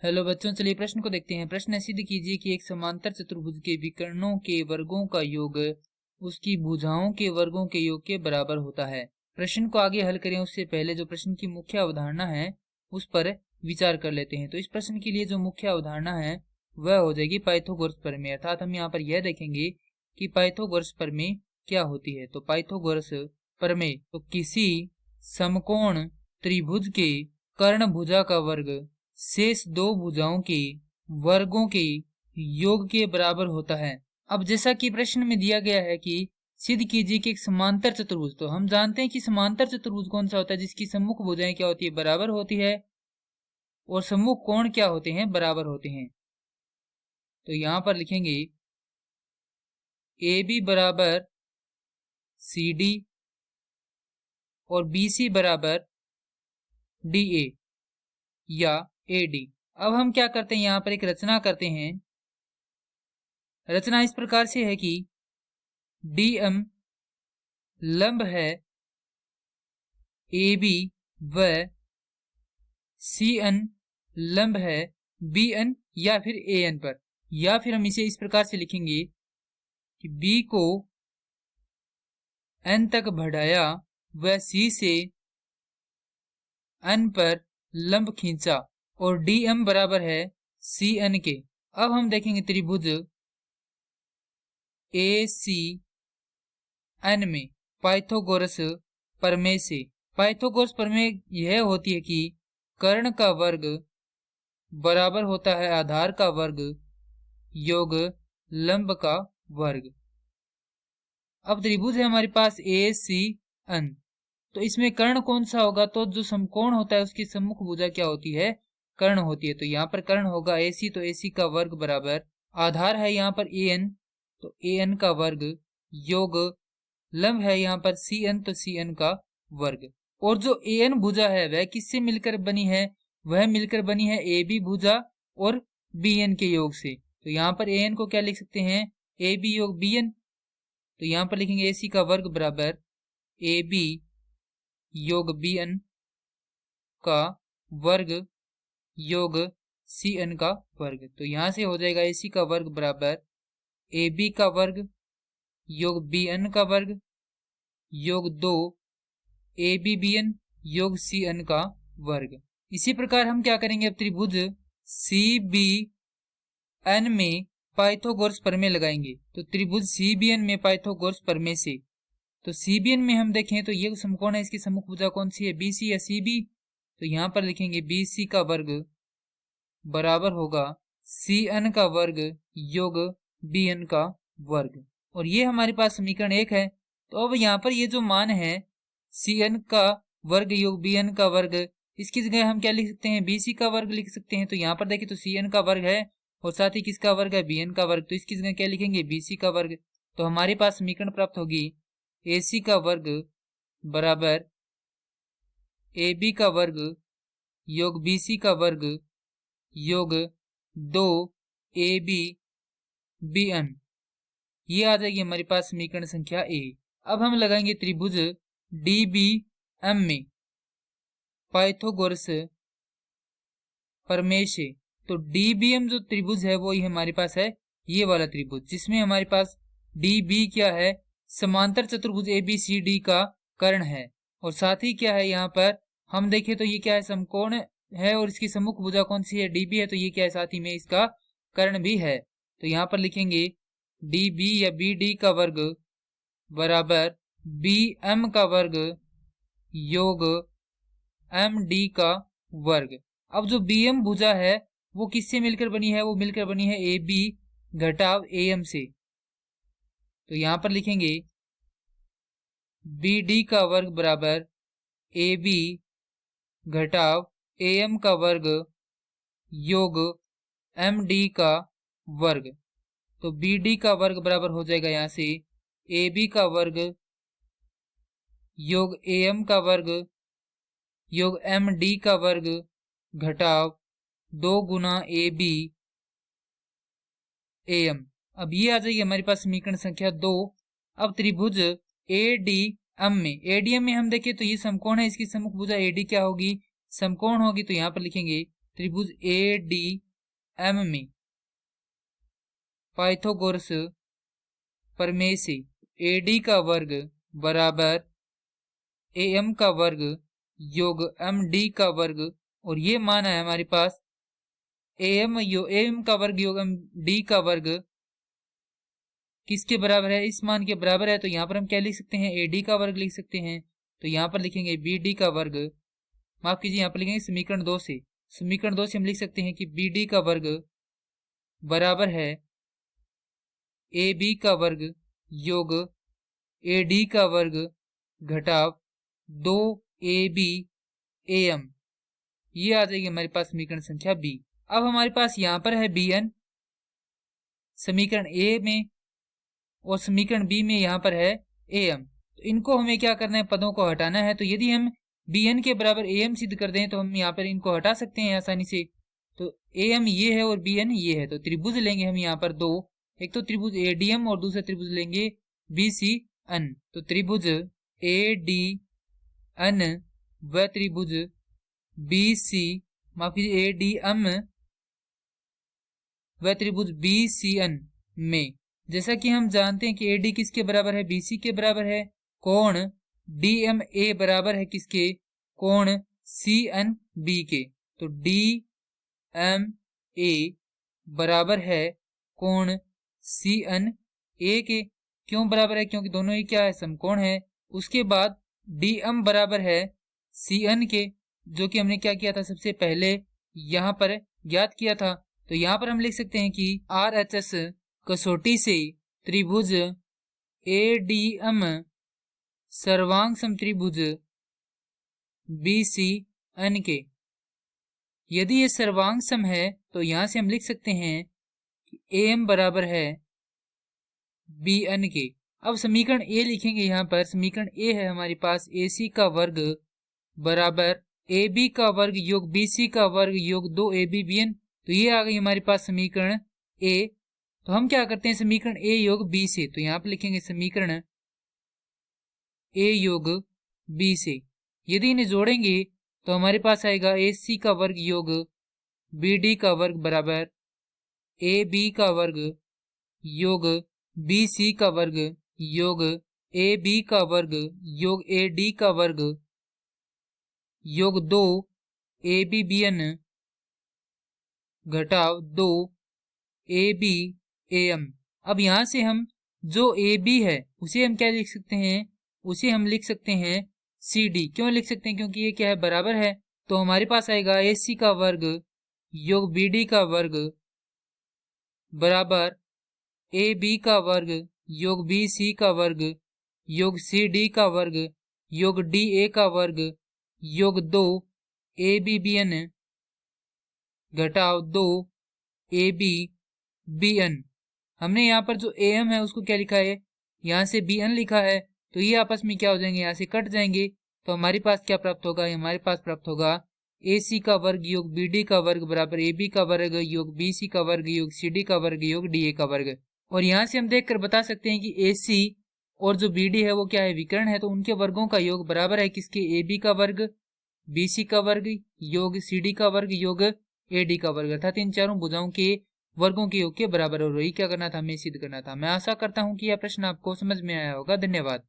Hello बच्चों, चलिए प्रश्न को देखते हैं। प्रश्न है, सिद्ध कीजिए कि एक समांतर चतुर्भुज के विकर्णों के वर्गों का योग उसकी भुजाओं के वर्गों के योग के बराबर होता है। प्रश्न को आगे हल करें उससे पहले जो प्रश्न की मुख्य अवधारणा है उस पर विचार कर लेते हैं। तो इस प्रश्न के लिए जो मुख्य अवधारणा है वह हो जाएगी पाइथागोरस प्रमेय। अर्थात हम यहाँ पर यह देखेंगे कि पाइथागोरस प्रमेय क्या होती है। तो पाइथागोरस प्रमेय तो किसी समकोण त्रिभुज के कर्ण भुजा का वर्ग शेष दो भुजाओं के वर्गों के योग के बराबर होता है। अब जैसा कि प्रश्न में दिया गया है कि सिद्ध कीजिए कि एक समांतर चतुर्भुज, तो हम जानते हैं कि समांतर चतुर्भुज कौन सा होता है जिसकी सम्मुख भुजाएं क्या होती है, बराबर होती है, और सम्मुख कोण क्या होते हैं, बराबर होते हैं। तो यहां पर लिखेंगे ए बी बराबर सी डी और बी सी बराबर डी ए या ए डी। अब हम क्या करते हैं, यहां पर एक रचना करते हैं। रचना इस प्रकार से है कि DM लंब है AB व CN लंब है BN या फिर AN पर, या फिर हम इसे इस प्रकार से लिखेंगे कि B को N तक बढ़ाया व C से N पर लंब खींचा और DM बराबर है CN के। अब हम देखेंगे त्रिभुज ACN में पाइथागोरस प्रमेय से। पाइथागोरस प्रमेय यह होती है कि कर्ण का वर्ग बराबर होता है आधार का वर्ग योग लंब का वर्ग। अब त्रिभुज है हमारे पास ACN, तो इसमें कर्ण कौन सा होगा, तो जो समकोण होता है उसकी सम्मुख भुजा क्या होती है, कर्ण होती है। तो यहाँ पर कर्ण होगा AC, तो AC का वर्ग बराबर आधार है यहाँ पर AN, तो AN का वर्ग योग लंब है यहाँ पर CN, तो CN का वर्ग। और जो AN भुजा है वह किससे मिलकर बनी है, वह मिलकर बनी है AB भुजा और BN के योग से। तो यहाँ पर AN को क्या लिख सकते हैं, AB योग BN। तो यहाँ पर लिखेंगे AC का वर्ग बराबर AB योग BN का वर्ग योग CN का वर्ग। तो यहाँ से हो जाएगा AC का वर्ग बराबर AB का वर्ग योग BN का वर्ग योग 2 AB BN योग CN का वर्ग। इसी प्रकार हम क्या करेंगे, अब त्रिभुज CBN में पाइथागोरस प्रमेय लगाएंगे। तो त्रिभुज CBN में पाइथागोरस प्रमेय से, तो CBN में हम देखें तो ये समकोण है, इसकी सम्मुख भुजा कौन सी है, BC या CB। तो यहाँ पर लिखेंगे BC का वर्ग बराबर होगा CN का वर्ग योग BN का वर्ग। और ये हमारे पास समीकरण 1 है। तो अब यहाँ पर ये जो मान है CN का वर्ग योग BN का वर्ग, इसकी जगह हम क्या लिख सकते हैं, BC का वर्ग लिख सकते हैं। तो यहाँ पर देखिए तो CN का वर्ग है और साथ ही किसका वर्ग है, BN का वर्ग, तो इसकी जगह क्या लिखेंगे, BC का वर्ग। तो हमारे पास समीकरण प्राप्त होगी AC का वर्ग बराबर AB का वर्ग योग BC का वर्ग योग 2 AB BN। ये आ जाएगी हमारे पास समीकरण संख्या A। अब हम लगाएंगे त्रिभुज DBM में पाइथागोरस प्रमेय से। तो DBM जो त्रिभुज है वो ही हमारे पास है ये वाला त्रिभुज, जिसमें हमारे पास DB क्या है, समांतर चतुर्भुज ABCD का कर्ण है, और साथ ही क्या है यहाँ पर हम देखें तो ये क्या है, समकोण है और इसकी सम्मुख भुजा कौन सी है, DB है। तो ये क्या है, साथ ही में इसका कर्ण भी है। तो यहाँ पर लिखेंगे DB या BD का वर्ग बराबर BM का वर्ग योग MD का वर्ग। अब जो BM भुजा है वो किससे मिलकर बनी है, वो मिलकर बनी है AB घटाव AM से। तो यहाँ पर लिखेंगे BD का वर्ग बराबर AB घटाव AM का वर्ग योग MD का वर्ग। तो BD का वर्ग बराबर हो जाएगा यहाँ से AB का वर्ग योग AM का वर्ग योग MD का वर्ग घटाव 2 गुना AB AM। अब ये आ जाएगी हमारे पास समीकरण संख्या 2। अब त्रिभुज ADM में हम देखें तो ये समकोण है, इसकी सम्मुख भुजा AD क्या होगी, समकोण होगी। तो यहाँ पर लिखेंगे त्रिभुज ADM में पाइथागोरस प्रमेय से AD का वर्ग बराबर AM का वर्ग योग MD का वर्ग, और ये मान है हमारे पास AM का वर्ग योग MD का वर्ग किसके बराबर है, इस मान के बराबर है। तो यहाँ पर हम क्या लिख सकते हैं, AD का वर्ग लिख सकते हैं। तो यहाँ पर लिखेंगे BD का वर्ग, माफ कीजिए, यहाँ पर लिखेंगे समीकरण 2 से, समीकरण 2 से हम लिख सकते हैं कि BD का वर्ग बराबर है AB का वर्ग योग AD का वर्ग घटाव 2AB AM। ये आ जाएगी हमारे पास समीकरण संख्या B। अब हमारे पास यहाँ पर है BN समीकरण A में और समीकरण B में यहाँ पर है AM। तो इनको हमें क्या करना है, पदों को हटाना है। तो यदि हम BN के बराबर AM सिद्ध कर दें तो हम यहाँ पर इनको हटा सकते हैं आसानी से। तो AM ये है और BN ये है, तो त्रिभुज लेंगे हम यहाँ पर दो, एक तो त्रिभुज ADM और दूसरा त्रिभुज लेंगे BCN। तो त्रिभुज ADN व त्रिभुज माफ कीजिए ADM व त्रिभुज BCN में, जैसा कि हम जानते हैं कि AD किसके बराबर है, BC के बराबर है। कोण DMA बराबर है किसके, कोण CNB के। तो DMA बराबर है कोण CNA के। क्यों बराबर है, क्योंकि दोनों ही क्या है, समकोण है। उसके बाद DM बराबर है CN के, जो कि हमने क्या किया था, सबसे पहले यहाँ पर ज्ञात किया था। तो यहाँ पर हम लिख सकते हैं कि RHS कसौटी से त्रिभुज ADM सर्वांग समत्रिभुज BCN के, यदि ये सर्वांग सम है तो यहां से हम लिख सकते हैं कि AM बराबर है BN के। अब समीकरण A लिखेंगे, यहाँ पर समीकरण A है हमारे पास AC का वर्ग बराबर AB का वर्ग योग BC का वर्ग योग 2ABBN। तो ये आ गई हमारे पास समीकरण A। तो हम क्या करते हैं, समीकरण A योग B से, तो यहाँ पर लिखेंगे समीकरण A योग B से, यदि इन्हें जोड़ेंगे तो हमारे पास आएगा AC का वर्ग योग BD का वर्ग बराबर AB का वर्ग योग BC का वर्ग योग AB का वर्ग योग AD का वर्ग योग 2 ABBN घटाव 2 ABAM। अब यहां से हम जो AB है उसे हम क्या लिख सकते हैं, उसे हम लिख सकते हैं CD। क्यों लिख सकते हैं, क्योंकि ये क्या है, बराबर है। तो हमारे पास आएगा AC का वर्ग योग BD का वर्ग बराबर AB का वर्ग योग BC का वर्ग योग CD का वर्ग योग DA का वर्ग योग 2 ABBN घटाव 2 ABBN। हमने यहाँ पर जो AM है उसको क्या लिखा है, यहाँ से BN लिखा है। तो ये आपस में क्या हो जाएंगे, यहाँ से कट जाएंगे। तो हमारे पास क्या प्राप्त होगा, हमारे पास प्राप्त होगा AC का वर्ग योग BD का वर्ग बराबर AB का वर्ग योग BC का वर्ग योग CD का वर्ग योग DA का वर्ग। और यहाँ से हम देखकर बता सकते हैं कि AC और जो BD है वो क्या है, विकर्ण है। तो उनके वर्गों का योग बराबर है किसके, AB का वर्ग BC का वर्ग योग CD का वर्ग योग AD का वर्ग, अर्थात इन चारों भुजाओं के वर्गों के योग के बराबर। और वही क्या करना था, हमें सिद्ध करना था। मैं आशा करता हूं कि यह प्रश्न आपको समझ में आया होगा। धन्यवाद।